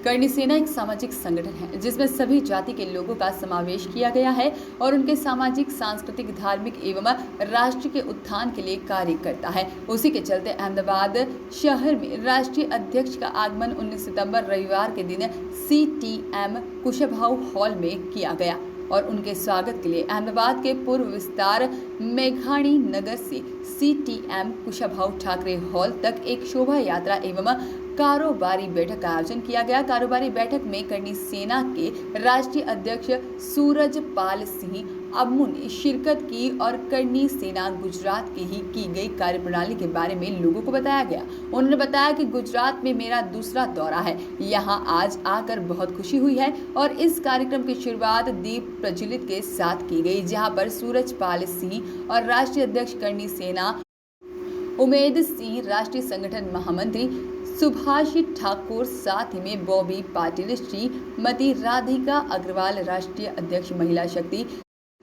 करनी सेना एक सामाजिक संगठन है जिसमें सभी जाति के लोगों का समावेश किया गया है और उनके सामाजिक, सांस्कृतिक, धार्मिक एवं राष्ट्र के उत्थान के लिए कार्य करता है। उसी के चलते अहमदाबाद शहर में राष्ट्रीय अध्यक्ष का आगमन 19 सितंबर रविवार के दिन CTM कुशाभाऊ हॉल में किया गया और उनके स्वागत के लिए अहमदाबाद के पूर्व विस्तार मेघाणी नगर से CTM कुशाभाऊ ठाकरे हॉल तक एक शोभा यात्रा एवं कारोबारी बैठक का आयोजन किया गया। कारोबारी बैठक में करनी सेना के राष्ट्रीय अध्यक्ष सूरजपाल सिंह अब्मू ने शिरकत की और करनी सेना गुजरात की ही की गई कार्यप्रणाली के बारे में लोगों को बताया गया। उन्होंने बताया कि गुजरात में मेरा दूसरा दौरा है, यहाँ आज आकर बहुत खुशी हुई है और इस कार्यक्रम की शुरुआत दीप प्रज्वलित के साथ की गई, जहाँ पर सूरजपाल सिंह और राष्ट्रीय अध्यक्ष करनी सेना उमेद सिंह, राष्ट्रीय संगठन महामंत्री सुभाष ठाकुर, साथ ही में बॉबी पाटिल, श्रीमती राधिका अग्रवाल, राष्ट्रीय अध्यक्ष महिला शक्ति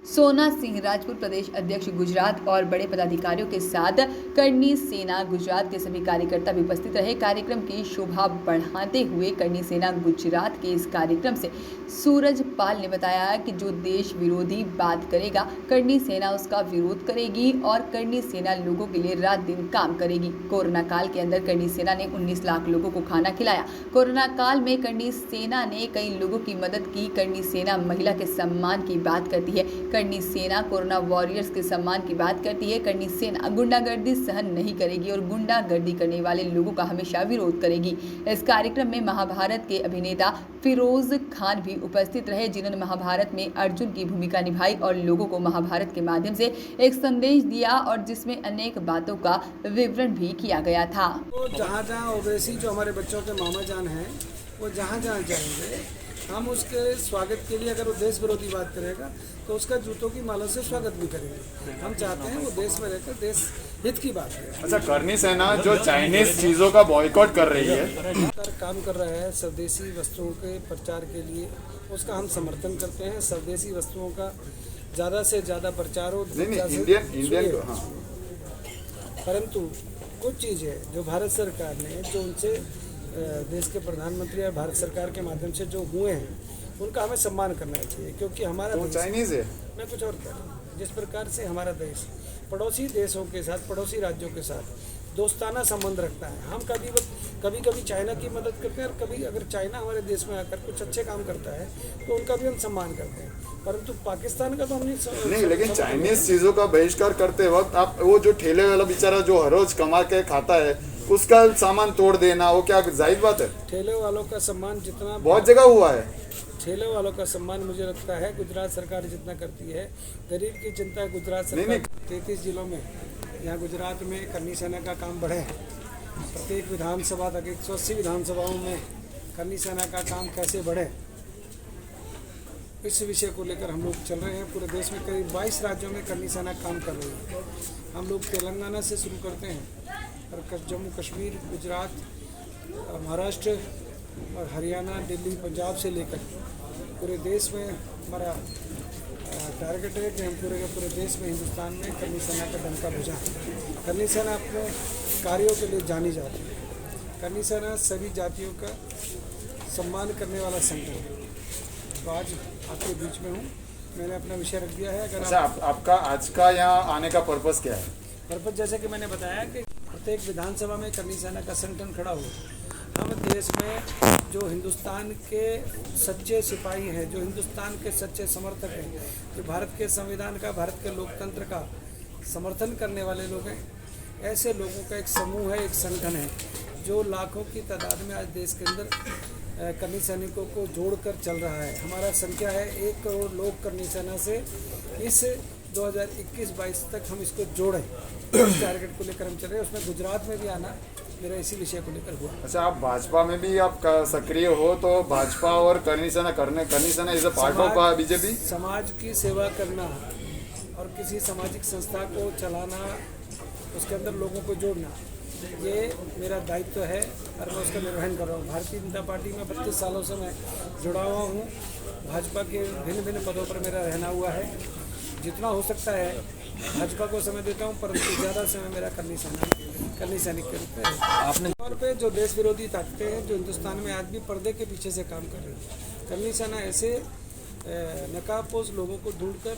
सोना सिंह राजपूत, प्रदेश अध्यक्ष गुजरात और बड़े पदाधिकारियों के साथ करनी सेना गुजरात के सभी कार्यकर्ता भी उपस्थित रहे। कार्यक्रम की शोभा बढ़ाते हुए करनी सेना गुजरात के इस कार्यक्रम से सूरजपाल ने बताया कि जो देश विरोधी बात करेगा, करनी सेना उसका विरोध करेगी और करनी सेना लोगों के लिए रात दिन काम करेगी। कोरोना काल के अंदर करनी सेना ने 19 लाख लोगों को खाना खिलाया। कोरोना काल में करनी सेना ने कई लोगों की मदद की। करनी सेना महिला के सम्मान की बात करती है। करनी सेना कोरोना वॉरियर्स के सम्मान की बात करती है। करनी सेना गुंडागर्दी सहन नहीं करेगी और गुंडागर्दी करने वाले लोगों का हमेशा विरोध करेगी। इस कार्यक्रम में महाभारत के अभिनेता फिरोज खान भी उपस्थित रहे, जिन्होंने महाभारत में अर्जुन की भूमिका निभाई और लोगों को महाभारत के माध्यम से एक संदेश दिया और जिसमें अनेक बातों का विवरण भी किया गया था। तो जहाँ ओवैसी जो हमारे बच्चों के मामा जान हैं, वो जहाँ जाएंगे, हम उसके स्वागत के लिए, अगर वो देश विरोधी बात करेगा तो उसका जूतों की माला से स्वागत भी करेंगे। हम चाहते हैं वो देश में रहकर देश हित की बात करें। अच्छा, करनी सेना जो चाइनीज चीजों का बॉयकॉट कर रही है, काम कर रहा है स्वदेशी वस्तुओं के प्रचार के लिए, उसका हम समर्थन करते हैं। स्वदेशी वस्तुओं का ज़्यादा से ज़्यादा प्रचार हो, इंडियन परंतु कुछ चीज़ें जो भारत सरकार ने, जो उनसे देश के प्रधानमंत्री और भारत सरकार के माध्यम से जो हुए हैं, उनका हमें सम्मान करना चाहिए, क्योंकि हमारा तो चाइनीज है। मैं कुछ और कह रहा हूँ, जिस प्रकार से हमारा देश पड़ोसी देशों के साथ, पड़ोसी राज्यों के साथ दोस्ताना संबंध रखता है। हम कभी चाइना की मदद करते हैं और कभी अगर चाइना हमारे देश में आकर कुछ अच्छे काम करता है तो उनका भी हम सम्मान करते हैं, परंतु पाकिस्तान का तो हम नहीं। लेकिन चाइनीज चीजों का बहिष्कार करते वक्त आप वो जो ठेले वाला बेचारा जो हर रोज कमा के खाता है, उसका सामान तोड़ देना, वो क्या जायज बात है? ठेले वालों का सम्मान जितना बहुत जगह हुआ है, ठेले वालों का सम्मान मुझे लगता है गुजरात सरकार जितना करती है। गरीब की चिंता गुजरात सरकार 33 जिलों में, यहाँ गुजरात में करनी सेना का काम बढ़े। प्रत्येक विधानसभा तक 180 विधानसभाओं में करनी सेना का काम कैसे बढ़े, इस विषय को लेकर हम लोग चल रहे हैं। पूरे देश में करीब 22 राज्यों में करनी सेना काम कर रही है। हम लोग तेलंगाना से शुरू करते हैं और जम्मू कश्मीर, गुजरात, महाराष्ट्र और हरियाणा, दिल्ली, पंजाब से लेकर पूरे देश में हमारा टारगेट है कि हम पूरे देश में, हिंदुस्तान में करनी सेना का डंका बजाएं। करनी सेना अपने कार्यों के लिए जानी जाती है। करनी सेना सभी जातियों का सम्मान करने वाला संगठन है। तो आज आपके बीच में हूँ, मैंने अपना विषय रख दिया है। अगर आपका आज का यहाँ आने का पर्पस क्या है? पर्पस जैसे कि मैंने बताया कि प्रत्येक विधानसभा में करनी सेना का संगठन खड़ा हो। हम देश में जो हिंदुस्तान के सच्चे सिपाही हैं, जो हिंदुस्तान के सच्चे समर्थक हैं, जो भारत के संविधान का, भारत के लोकतंत्र का समर्थन करने वाले लोग हैं, ऐसे लोगों का एक समूह है, एक संगठन है, जो लाखों की तादाद में आज देश के अंदर करनी सैनिकों को जोड़कर चल रहा है। हमारा संख्या है 1 करोड़ लोग करनी सेना से। इस 2021-22 तक हम इसको जोड़ें, टारगेट को लेकर हम चल रहे हैं। उसमें गुजरात में भी आना मेरा इसी विषय को लेकर हुआ। अच्छा, आप भाजपा में भी आप सक्रिय हो, तो भाजपा और करनी सेना is a part of BJP. समाज की सेवा करना और किसी सामाजिक संस्था को चलाना, उसके अंदर लोगों को जोड़ना, ये मेरा दायित्व है और मैं उसका निर्वहन कर रहा हूँ। भारतीय जनता पार्टी में 32 सालों से मैं जुड़ा हुआ हूँ। भाजपा के भिन्न भिन्न पदों पर मेरा रहना हुआ है। जितना हो सकता है भाजपा को समय देता हूँ, परंतु ज़्यादा समय मेरा करनी सैनिक के रूप में। आपने तौर पे जो देश विरोधी ताकतें हैं जो हिंदुस्तान में आज भी पर्दे के पीछे से काम कर रही है, करनी सेना ऐसे नकाबपोश लोगों को ढूंढकर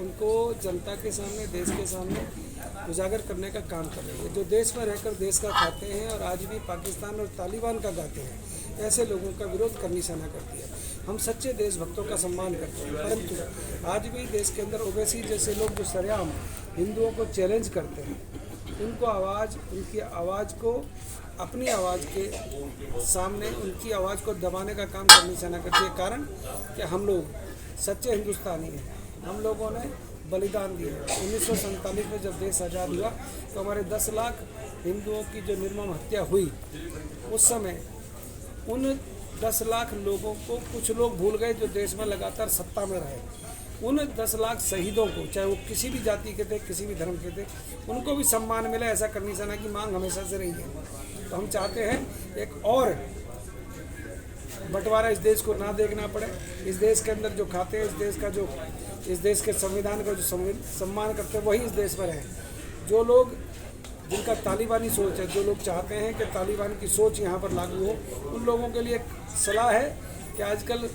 उनको जनता के सामने, देश के सामने उजागर करने का काम कर रही है। जो देश में रहकर देश का खाते हैं और आज भी पाकिस्तान और तालिबान का गाते हैं, ऐसे लोगों का विरोध करनी सेना करती है। हम सच्चे देशभक्तों का सम्मान करते हैं, परंतु आज भी देश के अंदर ओवैसी जैसे लोग जो सरेआम हिंदुओं को चैलेंज करते हैं, उनकी आवाज़ को अपनी आवाज़ के सामने उनकी आवाज़ को दबाने का काम करनी सेना करती है। कारण कि हम लोग सच्चे हिंदुस्तानी हैं, हम लोगों ने बलिदान दिए। 1947 में जब देश आज़ाद हुआ तो हमारे 10 लाख हिंदुओं की जो निर्मम हत्या हुई, उस समय उन 10 लाख लोगों को कुछ लोग भूल गए जो देश में लगातार सत्ता में रहे। उन 10 लाख शहीदों को, चाहे वो किसी भी जाति के थे, किसी भी धर्म के थे, उनको भी सम्मान मिले, ऐसा करनी सेना की मांग हमेशा से रही है। तो हम चाहते हैं एक और बंटवारा इस देश को ना देखना पड़े। इस देश के अंदर जो खाते हैं, इस देश के संविधान का जो सम्मान करते हैं, वही इस देश में रहें। जो लोग जिनका तालिबानी सोच है, जो लोग चाहते हैं कि तालिबान की सोच यहाँ पर लागू हो, उन लोगों के लिए एक सलाह है कि आजकल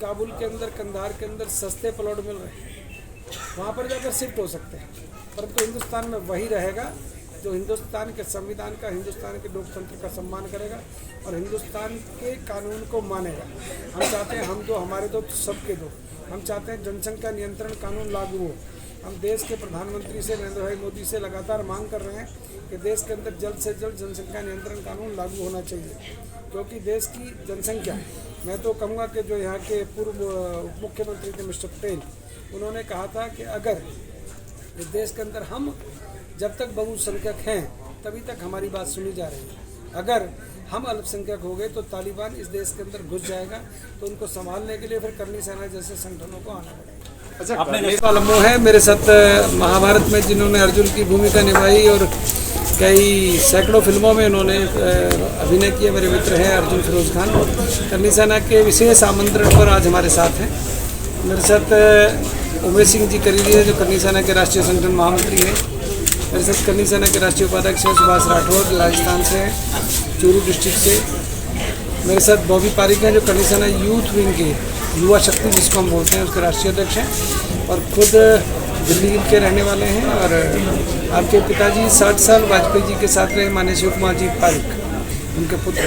काबुल के अंदर, कंधार के अंदर सस्ते प्लॉट मिल रहे हैं, वहाँ पर जाकर शिफ्ट हो सकते हैं, परंतु हिंदुस्तान में वही रहेगा जो हिंदुस्तान के संविधान का, हिंदुस्तान के लोकतंत्र का सम्मान करेगा और हिंदुस्तान के कानून को मानेगा। हम चाहते हैं हम दो, हमारे दो, सबके दो। हम चाहते हैं जनसंख्या नियंत्रण कानून लागू हो। हम देश के प्रधानमंत्री से, नरेंद्र भाई मोदी से लगातार मांग कर रहे हैं कि देश के अंदर जल्द से जल्द जनसंख्या नियंत्रण कानून लागू होना चाहिए, क्योंकि देश की जनसंख्या, मैं तो कहूँगा कि जो यहाँ के पूर्व मुख्यमंत्री थे मिस्टर पटेल, उन्होंने कहा था कि अगर इस देश के अंदर हम जब तक बहुसंख्यक हैं तभी तक हमारी बात सुनी जा रही है, अगर हम अल्पसंख्यक हो गए तो तालिबान इस देश के अंदर घुस जाएगा, तो उनको संभालने के लिए फिर करनी सेना जैसे संगठनों को आना पड़ेगा। अच्छा, आपने लम्बो है मेरे साथ महाभारत में जिन्होंने अर्जुन की भूमिका निभाई और कई सैकड़ों फिल्मों में उन्होंने अभिनय किया, मेरे मित्र हैं अर्जुन फिरोज खान। करनी सेना के विशेष आमंत्रण पर आज हमारे साथ हैं। मेरे साथ उमेश सिंह जी करीरिया जो करनी सेना के राष्ट्रीय संगठन महामंत्री हैं, मेरे साथ करनी सेना के राष्ट्रीय उपाध्यक्ष हैं सुभाष राठौर जो राजस्थान से हैं, चूरू डिस्ट्रिक्ट से। मेरे साथ बॉबी पारिक हैं जो करनी सेना यूथ विंग के, युवा शक्ति जिसको हम बोलते हैं, उसके राष्ट्रीय अध्यक्ष हैं और खुद दिल्ली के रहने वाले हैं। और आपके पिताजी 60 साल वाजपेयी जी के साथ रहे, माननीय शिव कुमार जी पारिक, उनके पुत्र।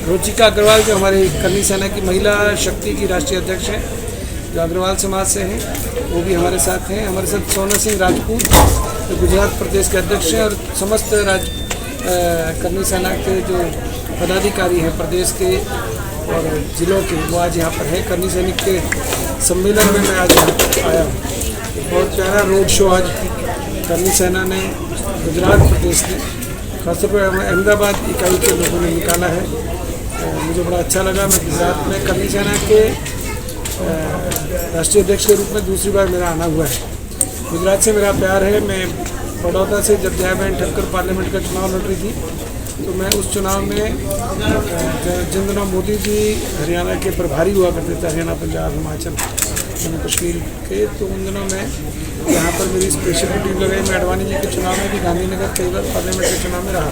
रुचिका अग्रवाल जो हमारे करनी सेना की महिला शक्ति की राष्ट्रीय अध्यक्ष हैं, जो अग्रवाल समाज से हैं, वो भी हमारे साथ हैं। हमारे साथ सोना सिंह राजपूत जो गुजरात प्रदेश के अध्यक्ष हैं और समस्त करनी सेना के जो पदाधिकारी हैं प्रदेश के और ज़िलों के, वो आज यहाँ पर हैं। करनी सैनिक के सम्मेलन में मैं आज आया हूँ। बहुत प्यारा रोड शो आज करनी सेना ने, गुजरात प्रदेश ने, खासतौर पर अहमदाबाद इकाई के लोगों ने निकाला है। मुझे बड़ा अच्छा लगा। मैं गुजरात में करनी सेना के राष्ट्रीय अध्यक्ष के रूप में दूसरी बार मेरा आना हुआ है। गुजरात से मेरा प्यार है। मैं बड़ौदा से जब जयाबेन ठक्कर पार्लियामेंट का चुनाव लड़ रही थी, तो मैं उस चुनाव में जिन दिनों मोदी जी हरियाणा के प्रभारी हुआ करते थे, हरियाणा, पंजाब, हिमाचल, जम्मू कश्मीर के, तो उन दिनों में यहाँ पर मेरी स्पेशल ड्यूटी लगाई। मैं अडवाणी जी के चुनाव में भी, गांधीनगर कई बार पार्लियामेंट के चुनाव में रहा।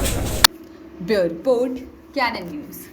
Bureau report, Canon news.